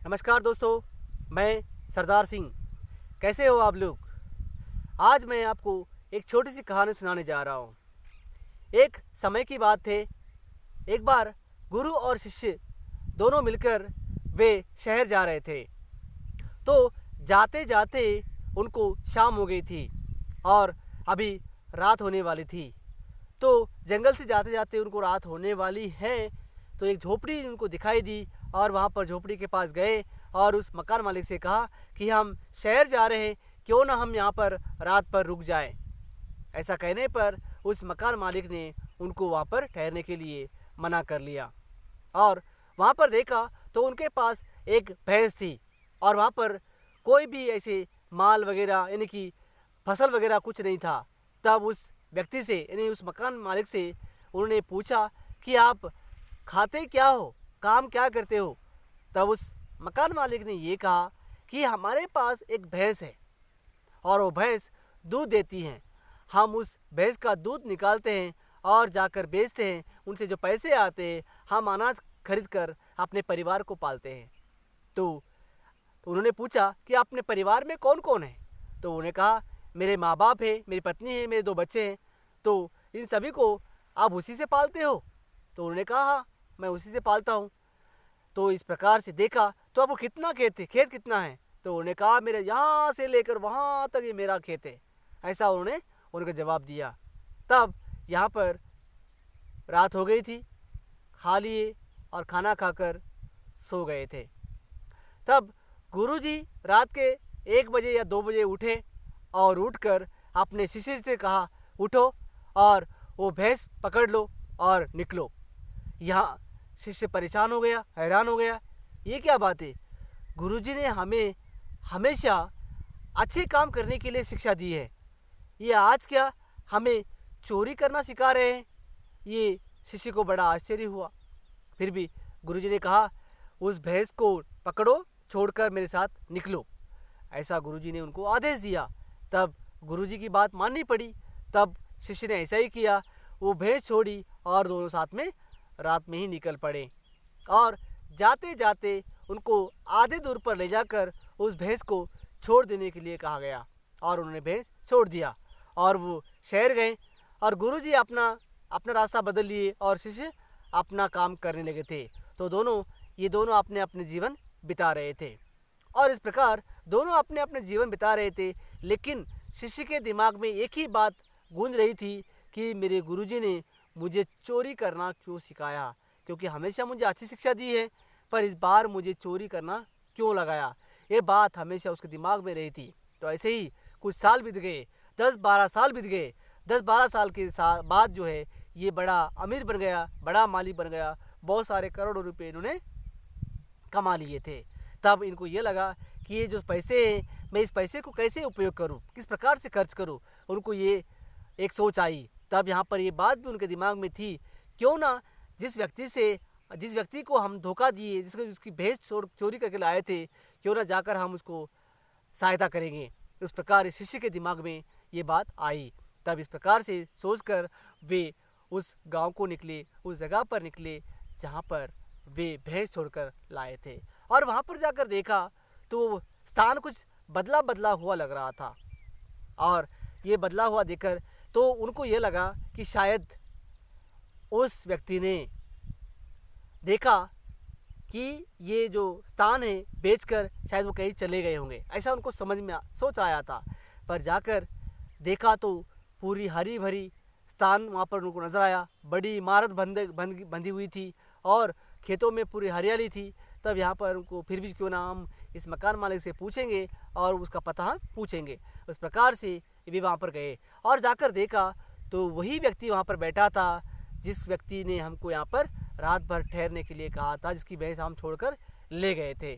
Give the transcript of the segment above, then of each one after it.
नमस्कार दोस्तों, मैं सरदार सिंह। कैसे हो आप लोग? आज मैं आपको एक छोटी सी कहानी सुनाने जा रहा हूँ। एक समय की बात है। एक बार गुरु और शिष्य दोनों मिलकर वे शहर जा रहे थे। तो जाते जाते उनको शाम हो गई थी और अभी रात होने वाली थी। तो जंगल से जाते जाते उनको रात होने वाली है, तो एक झोपड़ी उनको दिखाई दी और वहाँ पर झोपड़ी के पास गए और उस मकान मालिक से कहा कि हम शहर जा रहे हैं, क्यों ना हम यहाँ पर रात पर रुक जाएं। ऐसा कहने पर उस मकान मालिक ने उनको वहाँ पर ठहरने के लिए मना कर लिया। और वहाँ पर देखा तो उनके पास एक भैंस थी और वहाँ पर कोई भी ऐसे माल वगैरह यानी कि फसल वगैरह कुछ नहीं था। तब उस व्यक्ति से यानी उस मकान मालिक से उन्होंने पूछा कि आप खाते क्या हो, काम क्या करते हो? तब उस मकान मालिक ने ये कहा कि हमारे पास एक भैंस है और वो भैंस दूध देती है। हम उस भैंस का दूध निकालते हैं और जाकर बेचते हैं। उनसे जो पैसे आते हैं हम अनाज खरीद कर अपने परिवार को पालते हैं। तो उन्होंने पूछा कि अपने परिवार में कौन कौन है? तो उन्होंने कहा मेरे माँ बाप है, मेरी पत्नी है, मेरे 2 बच्चे हैं। तो इन सभी को आप उसी से पालते हो? तो उन्होंने कहा हाँ, मैं उसी से पालता हूँ। तो इस प्रकार से देखा तो आपको कितना खेत कितना है? तो उन्होंने कहा मेरे यहाँ से लेकर वहाँ तक ये मेरा खेत है। ऐसा उन्होंने उनको जवाब दिया। तब यहाँ पर रात हो गई थी, खा लिए और खाना खाकर सो गए थे। तब गुरुजी रात के 1 बजे या 2 बजे उठे और उठकर अपने शिष्य से कहा उठो और वो भैंस पकड़ लो और निकलो। यहाँ शिष्य परेशान हो गया, हैरान हो गया, ये क्या बात है? गुरुजी ने हमें हमेशा अच्छे काम करने के लिए शिक्षा दी है, ये आज क्या हमें चोरी करना सिखा रहे हैं? ये शिष्य को बड़ा आश्चर्य हुआ। फिर भी गुरुजी ने कहा उस भैंस को पकड़ो, छोड़कर मेरे साथ निकलो। ऐसा गुरुजी ने उनको आदेश दिया। तब गुरुजी की बात माननी पड़ी। तब शिष्य ने ऐसा ही किया, वो भैंस छोड़ी और दोनों साथ में रात में ही निकल पड़े। और जाते जाते उनको आधे दूर पर ले जाकर उस भैंस को छोड़ देने के लिए कहा गया और उन्होंने भैंस छोड़ दिया और वो शहर गए। और गुरुजी अपना रास्ता बदल लिए और शिष्य अपना काम करने लगे थे। तो ये दोनों अपने अपने जीवन बिता रहे थे। और इस प्रकार दोनों अपने अपने जीवन बिता रहे थे, लेकिन शिष्य के दिमाग में एक ही बात गूंज रही थी कि मेरे गुरुजी ने मुझे चोरी करना क्यों सिखाया? क्योंकि हमेशा मुझे अच्छी शिक्षा दी है, पर इस बार मुझे चोरी करना क्यों लगाया? ये बात हमेशा उसके दिमाग में रही थी। तो ऐसे ही कुछ साल बीत गए, 10-12 साल बीत गए। 10-12 साल के बाद जो है ये बड़ा अमीर बन गया, बड़ा मालिक बन गया। बहुत सारे करोड़ों रुपए इन्होंने कमा लिए थे। तब इनको ये लगा कि ये जो पैसे हैं, मैं इस पैसे को कैसे उपयोग करूं, किस प्रकार से खर्च करूं। उनको ये एक सोच आई। तब यहाँ पर ये बात भी उनके दिमाग में थी, क्यों ना जिस व्यक्ति को हम धोखा दिए, जिसकी भैंस चोरी करके लाए थे, क्यों ना जाकर हम उसको सहायता करेंगे। उस प्रकार इस शिष्य के दिमाग में ये बात आई। तब इस प्रकार से सोचकर वे उस गांव को निकले, उस जगह पर निकले जहाँ पर वे भैंस छोड़कर लाए थे। और वहाँ पर जाकर देखा तो स्थान कुछ बदला बदला हुआ लग रहा था। और ये बदला हुआ देखकर तो उनको ये लगा कि शायद उस व्यक्ति ने देखा कि ये जो स्थान है बेचकर शायद वो कहीं चले गए होंगे, ऐसा उनको समझ में सोच आया था। पर जाकर देखा तो पूरी हरी भरी स्थान वहाँ पर उनको नज़र आया। बड़ी इमारत बंधी हुई थी और खेतों में पूरी हरियाली थी। तब यहाँ पर उनको फिर भी क्यों ना हम इस मकान मालिक से पूछेंगे और उसका पता हम पूछेंगे। उस प्रकार से वे वहाँ पर गए और जाकर देखा तो वही व्यक्ति वहाँ पर बैठा था, जिस व्यक्ति ने हमको यहाँ पर रात भर ठहरने के लिए कहा था, जिसकी भैंस हम छोड़कर ले गए थे।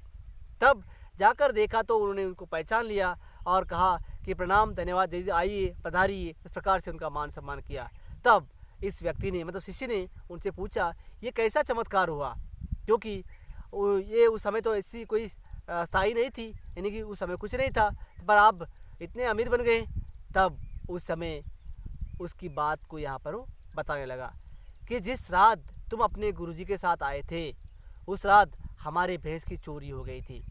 तब जाकर देखा तो उन्होंने उनको पहचान लिया और कहा कि प्रणाम, धन्यवाद, जल्दी आइए, पधारिए। इस प्रकार से उनका मान सम्मान किया। तब इस व्यक्ति ने मतलब शिष्य ने उनसे पूछा ये कैसा चमत्कार हुआ? क्योंकि ये उस समय तो ऐसी कोई स्थायी नहीं थी, यानी कि उस समय कुछ नहीं था, पर आप इतने अमीर बन गए। तब उस समय उसकी बात को यहाँ पर वो बताने लगा कि जिस रात तुम अपने गुरुजी के साथ आए थे, उस रात हमारे भैंस की चोरी हो गई थी।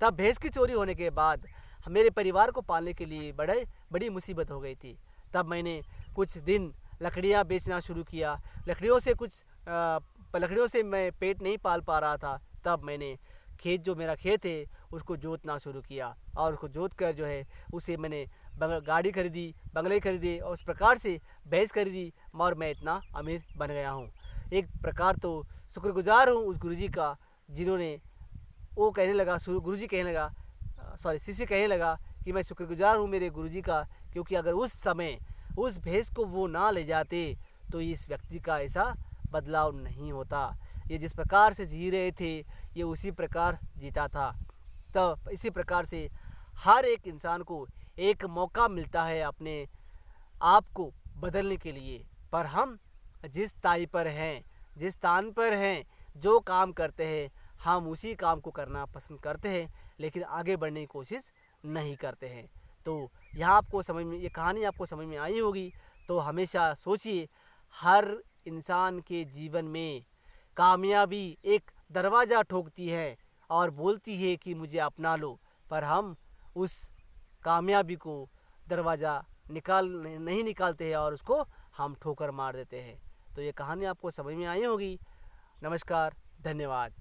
तब भैंस की चोरी होने के बाद मेरे परिवार को पालने के लिए बड़ी मुसीबत हो गई थी। तब मैंने कुछ दिन लकड़ियाँ बेचना शुरू किया। लकड़ियों से मैं पेट नहीं पाल पा रहा था। तब मैंने जो मेरा खेत है उसको जोतना शुरू किया, और उसको जोत कर जो है उसे मैंने गाड़ी खरीदी, बंगले खरीदे, और उस प्रकार से भैंस खरीदी, और मैं इतना अमीर बन गया हूँ। एक प्रकार तो शुक्रगुजार हूँ उस गुरुजी का, जिन्होंने शिष्य कहने लगा कि मैं शुक्रगुजार हूँ मेरे गुरुजी का, क्योंकि अगर उस समय उस भैंस को वो ना ले जाते तो इस व्यक्ति का ऐसा बदलाव नहीं होता। ये जिस प्रकार से जी रहे थे ये उसी प्रकार जीता था। तो इसी प्रकार से हर एक इंसान को एक मौका मिलता है अपने आप को बदलने के लिए, पर हम जिस स्थान पर हैं, जो काम करते हैं, हम उसी काम को करना पसंद करते हैं, लेकिन आगे बढ़ने की कोशिश नहीं करते हैं। तो ये कहानी आपको समझ में आई होगी। तो हमेशा सोचिए, हर इंसान के जीवन में कामयाबी एक दरवाज़ा ठोकती है और बोलती है कि मुझे अपना लो, पर हम उस कामयाबी को दरवाज़ा नहीं निकालते हैं और उसको हम ठोकर मार देते हैं। तो ये कहानी आपको समझ में आई होगी। नमस्कार, धन्यवाद।